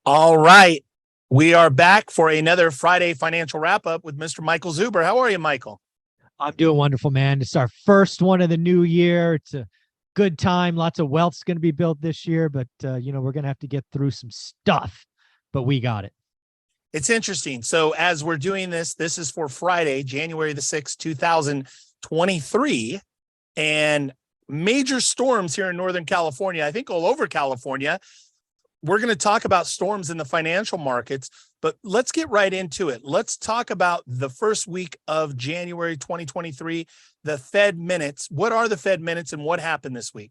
All right. We are back for another Friday financial wrap up with Mr. Michael Zuber. How are you, Michael? I'm doing wonderful, man. It's our first one of the new year. It's a good time. Lots of wealth's going to be built this year, but we're going to have to get through some stuff, but we got it. It's interesting. So as we're doing this is for Friday, January the 6th, 2023, and major storms here in Northern California, I think all over California. We're going to talk about storms in the financial markets, but let's get right into it. Let's talk about the first week of January 2023, the Fed minutes. What are the Fed minutes and what happened this week?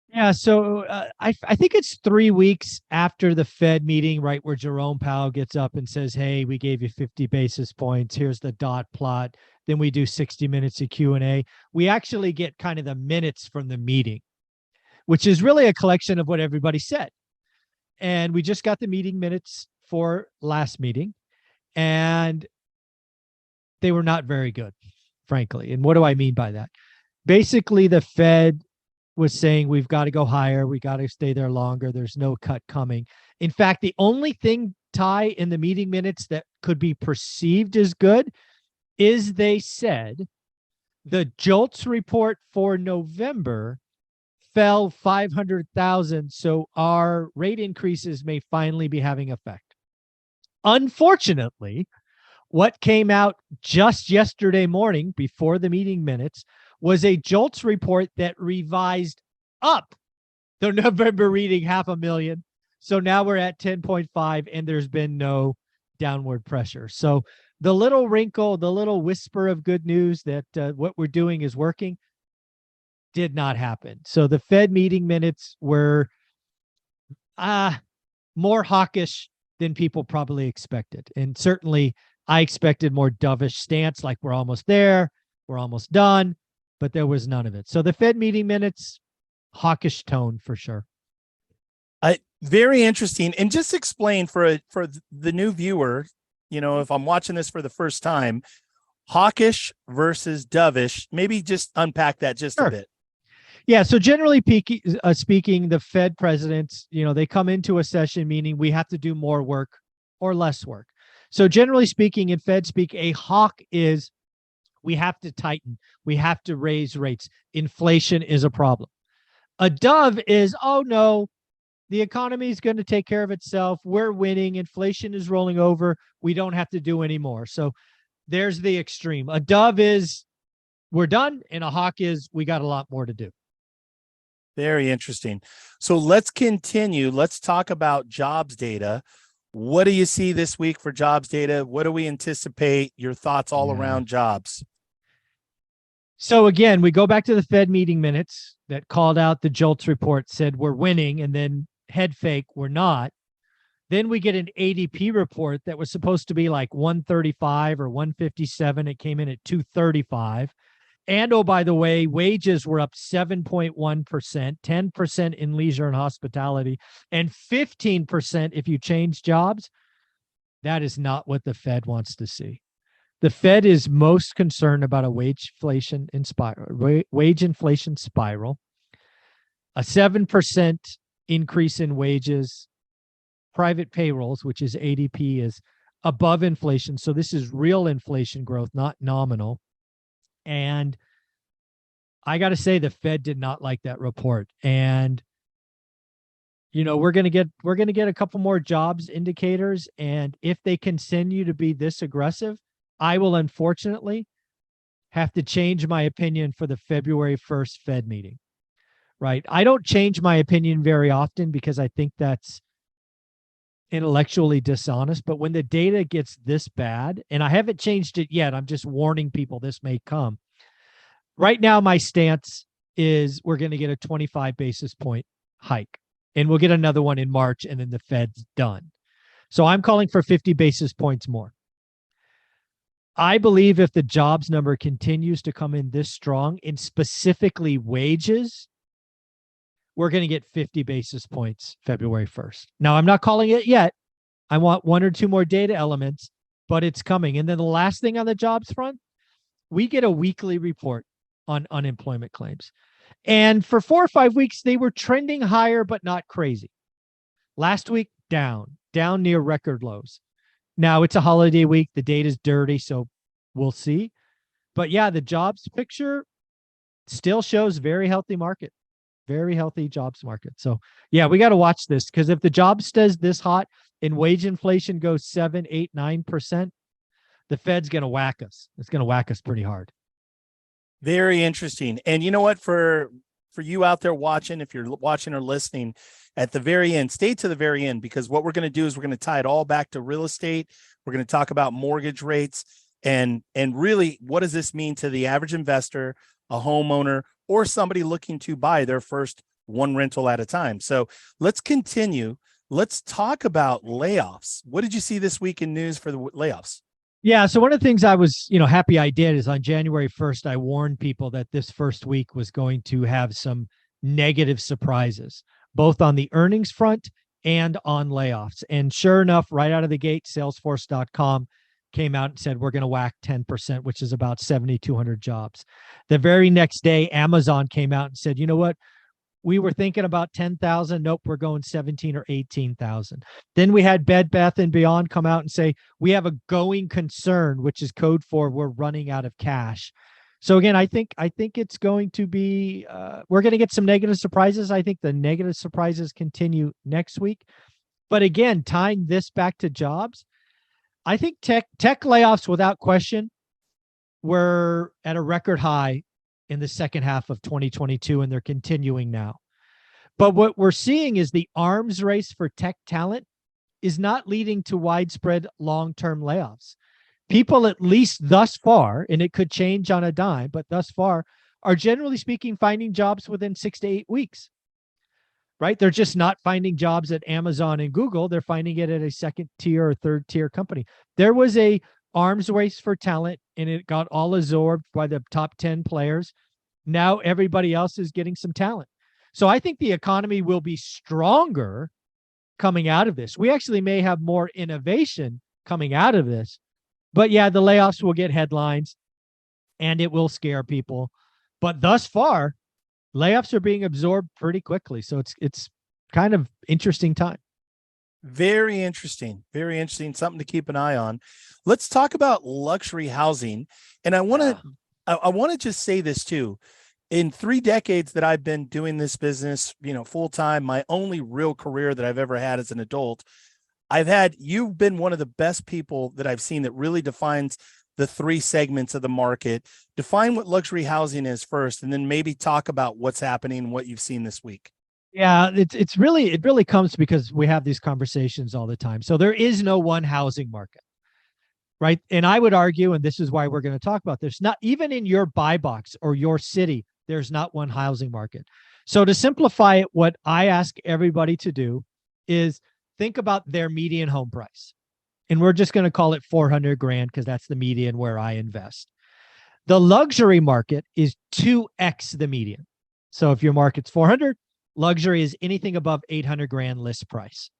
Yeah, so I think it's 3 weeks after the Fed meeting, right, where Jerome Powell gets up and says, "Hey, we gave you 50 basis points. Here's the dot plot." Then we do 60 minutes of Q&A. We actually get kind of the minutes from the meeting, which is really a collection of what everybody said. And we just got the meeting minutes for last meeting, and they were not very good, frankly. And what do I mean by that? Basically, the Fed was saying we've got to go higher. We got to stay there longer. There's no cut coming. In fact, the only thing, Ty, in the meeting minutes that could be perceived as good is they said the JOLTS report for November fell 500,000, so our rate increases may finally be having effect. Unfortunately, what came out just yesterday morning before the meeting minutes was a JOLTS report that revised up the November reading 500,000. So now we're at 10.5 and there's been no downward pressure. So the little wrinkle, the little whisper of good news that what we're doing is working did not happen. So the Fed meeting minutes were more hawkish than people probably expected. And certainly I expected more dovish stance, like we're almost there, we're almost done, but there was none of it. So the Fed meeting minutes, hawkish tone for sure. Very interesting. And just explain for the new viewer, if I'm watching this for the first time, hawkish versus dovish, maybe just unpack that just a bit. Yeah. So generally speaking, the Fed presidents, they come into a session meaning we have to do more work or less work. So generally speaking, in Fed speak, a hawk is we have to tighten. We have to raise rates. Inflation is a problem. A dove is, oh no, the economy is going to take care of itself. We're winning. Inflation is rolling over. We don't have to do any more. So there's the extreme. A dove is we're done, and a hawk is we got a lot more to do. Very interesting. So let's continue. Let's talk about jobs data. What do you see this week for jobs data? What do we anticipate? Your thoughts all around jobs. So again, we go back to the Fed meeting minutes that called out the JOLTS report, said we're winning, and then head fake, we're not. Then we get an ADP report that was supposed to be like 135 or 157. It came in at 235. And oh, by the way, wages were up 7.1%, 10% in leisure and hospitality, and 15% if you change jobs. That is not what the Fed wants to see. The Fed is most concerned about a wage inflation spiral, a 7% increase in wages, private payrolls, which is ADP, is above inflation. So this is real inflation growth, not nominal. And I got to say, the Fed did not like that report. And we're going to get a couple more jobs indicators, and if they continue to be this aggressive, I will unfortunately have to change my opinion for the February 1st Fed meeting. Right? I don't change my opinion very often because I think that's intellectually dishonest, but when the data gets this bad, and I haven't changed it yet, I'm just warning people this may come. Right now, my stance is we're going to get a 25 basis point hike, and we'll get another one in March, and then the Fed's done. So I'm calling for 50 basis points more. I believe if the jobs number continues to come in this strong, in specifically wages, we're going to get 50 basis points February 1st. Now, I'm not calling it yet. I want one or two more data elements, but it's coming. And then the last thing on the jobs front, we get a weekly report on unemployment claims. And for 4 or 5 weeks, they were trending higher, but not crazy. Last week, down near record lows. Now it's a holiday week. The data's dirty, so we'll see. But yeah, the jobs picture still shows very healthy market, very healthy jobs market. So yeah, we got to watch this, because if the job stays this hot and wage inflation goes 7, 8, 9%, the Fed's going to whack us. It's going to whack us pretty hard. Very interesting. And you know what, for you out there watching, if you're watching or listening, at the very end, stay to the very end, because what we're going to do is we're going to tie it all back to real estate. We're going to talk about mortgage rates and really, what does this mean to the average investor, a homeowner, or somebody looking to buy their first one rental at a time. So let's continue. Let's talk about layoffs. What did you see this week in news for the layoffs? Yeah. So one of the things I was, happy I did is on January 1st, I warned people that this first week was going to have some negative surprises, both on the earnings front and on layoffs. And sure enough, right out of the gate, Salesforce.com came out and said, we're going to whack 10%, which is about 7,200 jobs. The very next day, Amazon came out and said, you know what? We were thinking about 10,000. Nope, we're going 17 or 18,000. Then we had Bed Bath and Beyond come out and say, we have a going concern, which is code for we're running out of cash. So again, I think it's going to be, we're going to get some negative surprises. I think the negative surprises continue next week. But again, tying this back to jobs, I think tech layoffs, without question, were at a record high in the second half of 2022, and they're continuing now. But what we're seeing is the arms race for tech talent is not leading to widespread long-term layoffs. People, at least thus far, and it could change on a dime, but thus far, are generally speaking finding jobs within 6 to 8 weeks, right? They're just not finding jobs at Amazon and Google. They're finding it at a second tier or third tier company. There was a arms race for talent, and it got all absorbed by the top 10 players. Now everybody else is getting some talent. So I think the economy will be stronger coming out of this. We actually may have more innovation coming out of this. But yeah, the layoffs will get headlines and it will scare people. But thus far, layoffs are being absorbed pretty quickly. So it's kind of interesting time. Very interesting. Very interesting. Something to keep an eye on. Let's talk about luxury housing. And I want to just say this too. In 3 decades that I've been doing this business, full time, my only real career that I've ever had as an adult, you've been one of the best people that I've seen that really defines the 3 segments of the market. Define what luxury housing is first, and then maybe talk about what's happening and what you've seen this week. Yeah, it really comes because we have these conversations all the time. So there is no one housing market, right? And I would argue, and this is why we're going to talk about this, not even in your buy box or your city, there's not one housing market. So to simplify it, what I ask everybody to do is think about their median home price. And we're just going to call it 400 grand because that's the median where I invest. The luxury market is 2x the median. So if your market's 400, luxury is anything above 800 grand list price.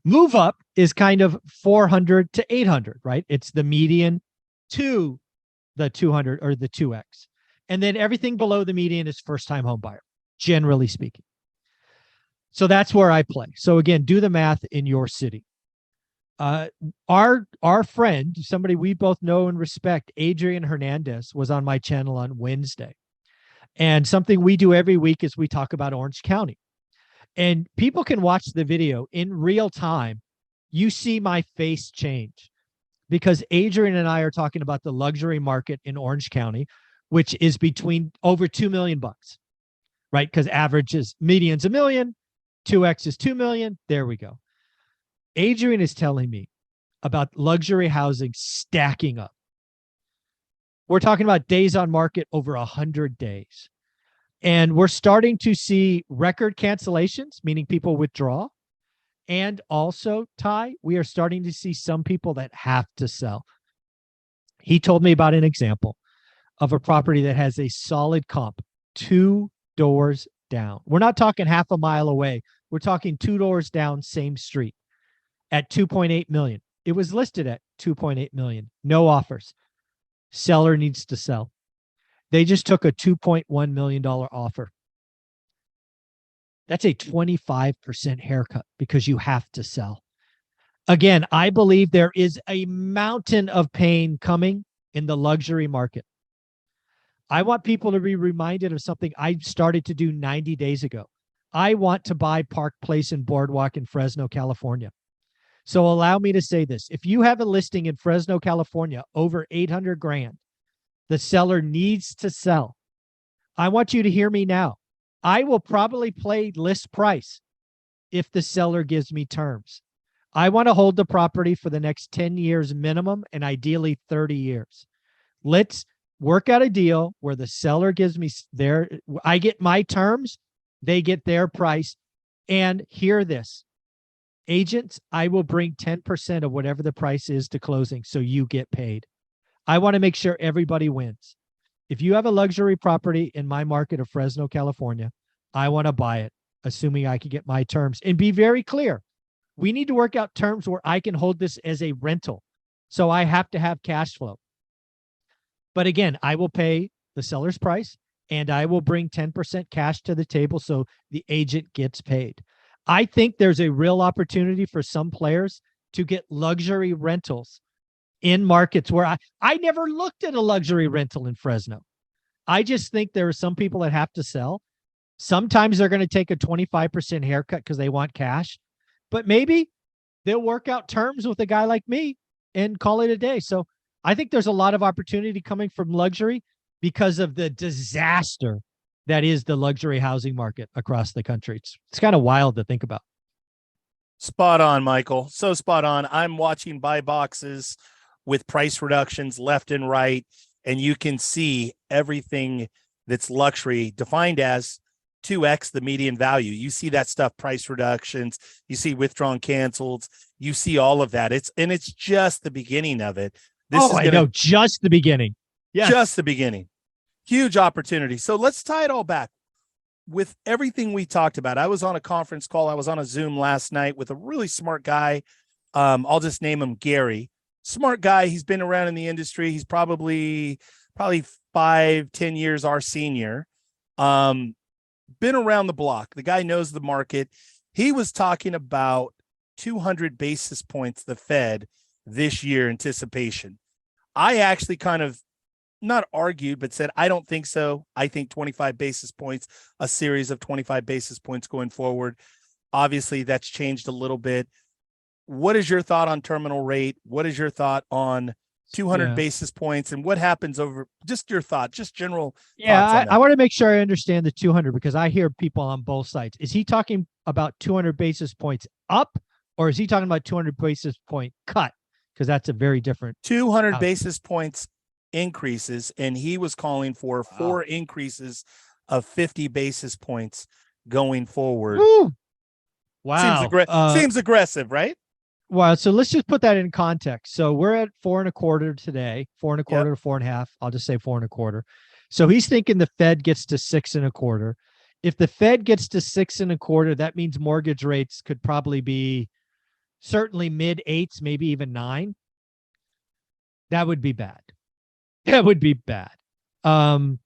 Move up is kind of 400 to 800, right? It's the median to the 200 or the 2x. And then everything below the median is first-time home buyer, generally speaking. So that's where I play. So again, do the math in your city. Our friend, somebody we both know and respect, Adrian Hernandez, was on my channel on Wednesday. And something we do every week is we talk about Orange County. And people can watch the video in real time. You see my face change because Adrian and I are talking about the luxury market in Orange County, which is between over 2 million bucks, right? Because average is median's $1 million, 2x is 2 million. There we go. Adrian is telling me about luxury housing stacking up. We're talking about days on market over 100 days. And we're starting to see record cancellations, meaning people withdraw. And also, Ty, we are starting to see some people that have to sell. He told me about an example of a property that has a solid comp 2 doors down. We're not talking half a mile away. We're talking 2 doors down, same street at 2.8 million. It was listed at 2.8 million. No offers. Seller needs to sell. They just took a $2.1 million offer. That's a 25% haircut because you have to sell. Again, I believe there is a mountain of pain coming in the luxury market. I want people to be reminded of something I started to do 90 days ago. I want to buy Park Place and Boardwalk in Fresno, California. So allow me to say this. If you have a listing in Fresno, California, over 800 grand, the seller needs to sell. I want you to hear me now. I will probably play list price if the seller gives me terms. I want to hold the property for the next 10 years minimum and ideally 30 years. Let's work out a deal where the seller gives me I get my terms, they get their price. And hear this, agents, I will bring 10% of whatever the price is to closing so you get paid. I want to make sure everybody wins. If you have a luxury property in my market of Fresno, California, I want to buy it, assuming I can get my terms. And be very clear, we need to work out terms where I can hold this as a rental. So I have to have cash flow. But again, I will pay the seller's price and I will bring 10% cash to the table so the agent gets paid. I think there's a real opportunity for some players to get luxury rentals in markets where I never looked at a luxury rental in Fresno. I just think there are some people that have to sell. Sometimes they're going to take a 25% haircut because they want cash, but maybe they'll work out terms with a guy like me and call it a day. So I think there's a lot of opportunity coming from luxury because of the disaster that is the luxury housing market across the country. It's kind of wild to think about. Spot on, Michael. So spot on. I'm watching buy boxes with price reductions left and right, and you can see everything that's luxury defined as 2x the median value. You see that stuff, price reductions, you see withdrawn cancels, you see all of that. It's just the beginning of it. I know, just the beginning. Yes. Just the beginning. Huge opportunity. So let's tie it all back with everything we talked about. I was on a conference call. I was on a Zoom last night with a really smart guy. I'll just name him Gary. Smart guy. He's been around in the industry. He's probably 5-10 years our senior. Been around the block. The guy knows the market. He was talking about 200 basis points, the Fed this year anticipation. I actually kind of not argued, but said, I don't think so. I think 25 basis points, a series of 25 basis points going forward. Obviously, that's changed a little bit. What is your thought on terminal rate? What is your thought on 200 basis points and what happens over, just your thought, just general thoughts on that? I want to make sure I understand the 200 because I hear people on both sides. Is he talking about 200 basis points up or is he talking about 200 basis point cut? Because that's a very different 200 basis points increases, and he was calling for 4 increases of 50 basis points going forward. Woo. Wow. Seems aggressive, right? Well, so let's just put that in context. So we're at 4.25 today, 4.25 to 4.5. I'll just say 4.25. So he's thinking the Fed gets to 6.25. If the Fed gets to 6.25, that means mortgage rates could probably be certainly mid 8s, maybe even 9. That would be bad. That would be bad. But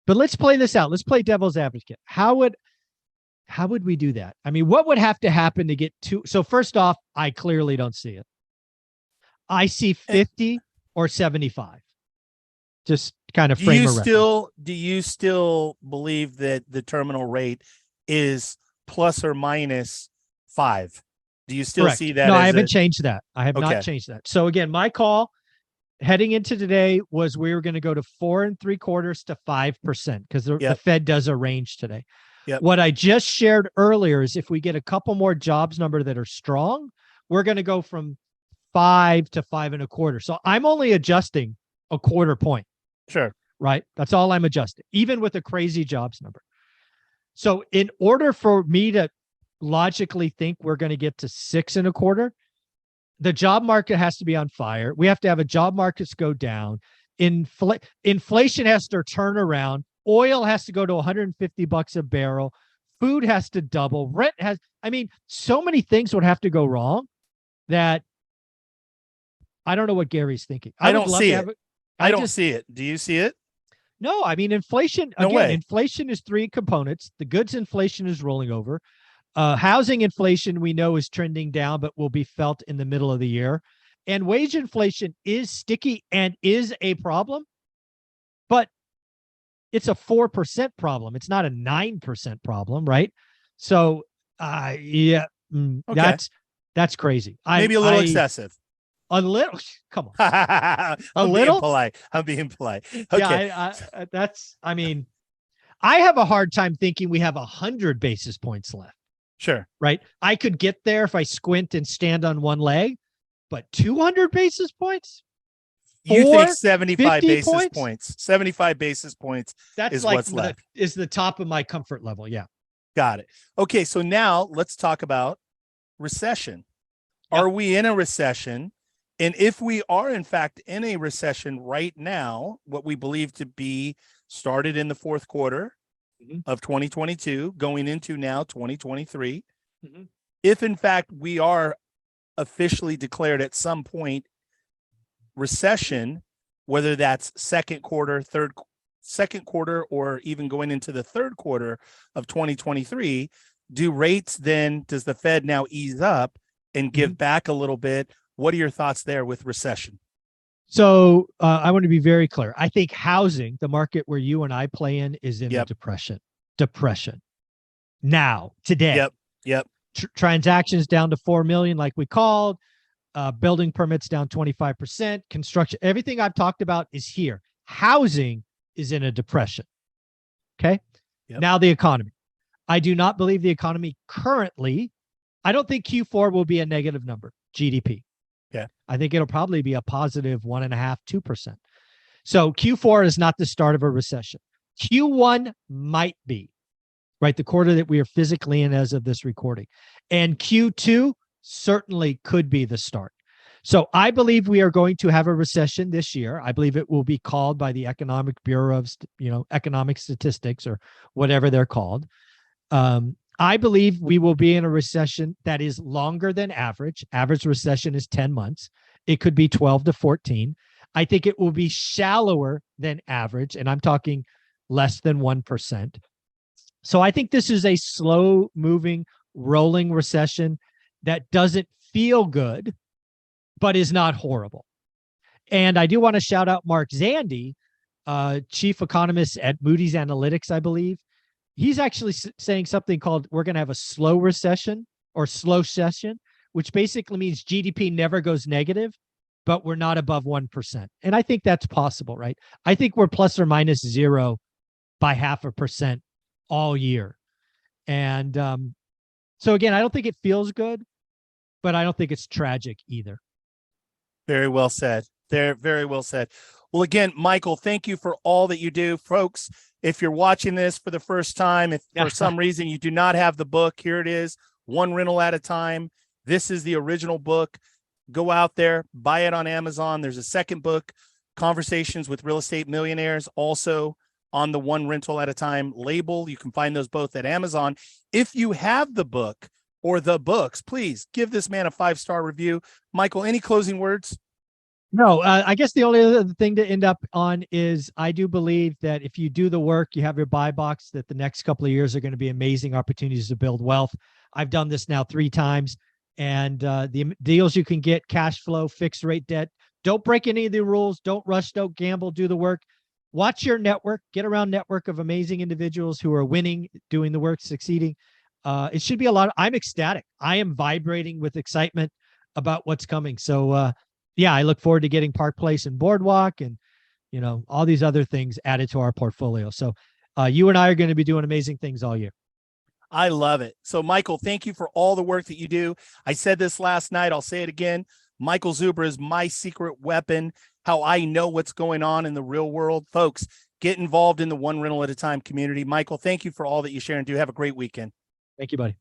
let's play this out. Let's play devil's advocate. How would we do that? I mean, what would have to happen to get to? So first off, I clearly don't see it. I see 50 or 75. Just kind of frame a reference. Do you still believe that the terminal rate is plus or minus 5? Do you still see that? No, I haven't changed that. I have not changed that. So again, my call heading into today was we were going to go to 4.75 to 5% because the Fed does a range today. Yep. What I just shared earlier is if we get a couple more jobs number that are strong, we're going to go from 5 to 5.25. So I'm only adjusting a quarter point. Sure. Right. That's all I'm adjusting, even with a crazy jobs number. So in order for me to logically think we're going to get to 6.25, the job market has to be on fire. We have to have a job markets go down. Inflation has to turn around. Oil has to go to $150 a barrel. Food has to double. Rent has, so many things would have to go wrong that I don't know what Gary's thinking. I don't see it. I don't see it. Do you see it? No, I mean, inflation, No again, way. inflation is three components. The goods inflation is rolling over. Housing inflation, we know, is trending down, but will be felt in the middle of the year. And wage inflation is sticky and is a problem, but it's a 4% problem. It's not a 9% problem, right? So, yeah, Okay. that's crazy. Maybe a little excessive. A little, come on, a I'm being little. polite. I'm being polite. Yeah, Okay. I mean, I have a hard time thinking we have 100 basis points left. Sure. Right? I could get there if I squint and stand on one leg, but 200 basis points? You think 75 basis points? 75 basis points That's is like what's left. Is the top of my comfort level. Yeah. Got it. Okay, so now let's talk about recession. Yep. Are we in a recession? And if we are, in fact, in a recession right now, what we believe to be started in the fourth quarter of 2022, going into now 2023, if in fact we are officially declared at some point recession, whether that's second quarter, or even going into the third quarter of 2023, does the Fed now ease up and give back a little bit? What are your thoughts there with recession? So I want to be very clear. I think housing, the market where you and I play in, is in a depression. Now, today. Yep. Transactions down to 4 million, like we called. Building permits down 25%. Construction, everything I've talked about is here. Housing is in a depression. Okay. Yep. Now the economy. I do not believe the economy currently. I don't think Q4 will be a negative number, GDP. Yeah. I think it'll probably be a positive 1.5%, 2%. So Q4 is not the start of a recession. Q1 might be, right? The quarter that we are physically in as of this recording. And Q2 certainly could be the start. So I believe we are going to have a recession this year. I believe it will be called by the Economic Bureau of, Economic Statistics, or whatever they're called. I believe we will be in a recession that is longer than average. Average recession is 10 months. It could be 12 to 14. I think it will be shallower than average, and I'm talking less than 1%. So I think this is a slow moving, rolling recession that doesn't feel good, but is not horrible. And I do want to shout out Mark Zandi, chief economist at Moody's Analytics, I believe. He's actually saying something called, we're going to have a slow recession or slow session, which basically means GDP never goes negative, but we're not above 1%. And I think that's possible, right? I think we're plus or minus 0 by 0.5% all year. And so again, I don't think it feels good, but I don't think it's tragic either. Very well said. Very well said. Well, again, Michael, thank you for all that you do. Folks, if you're watching this for the first time, if for some reason you do not have the book, here it is, One Rental at a Time. This is the original book. Go out there, buy it on Amazon. There's a second book, Conversations with Real Estate Millionaires, also on the One Rental at a Time label. You can find those both at Amazon. If you have the book or the books, please give this man a 5-star review. Michael, any closing words? No, I guess the only other thing to end up on is I do believe that if you do the work, you have your buy box, that the next couple of years are going to be amazing opportunities to build wealth. I've done this now 3 times, and the deals you can get, cash flow, fixed rate debt. Don't break any of the rules. Don't rush. Don't gamble. Do the work. Watch your network. Get around network of amazing individuals who are winning, doing the work, succeeding. It should be a lot. I'm ecstatic. I am vibrating with excitement about what's coming. So, yeah, I look forward to getting Park Place and Boardwalk and, all these other things added to our portfolio. So you and I are going to be doing amazing things all year. I love it. So, Michael, thank you for all the work that you do. I said this last night. I'll say it again. Michael Zuber is my secret weapon, how I know what's going on in the real world. Folks, get involved in the One Rental at a Time community. Michael, thank you for all that you share and do. Have a great weekend. Thank you, buddy.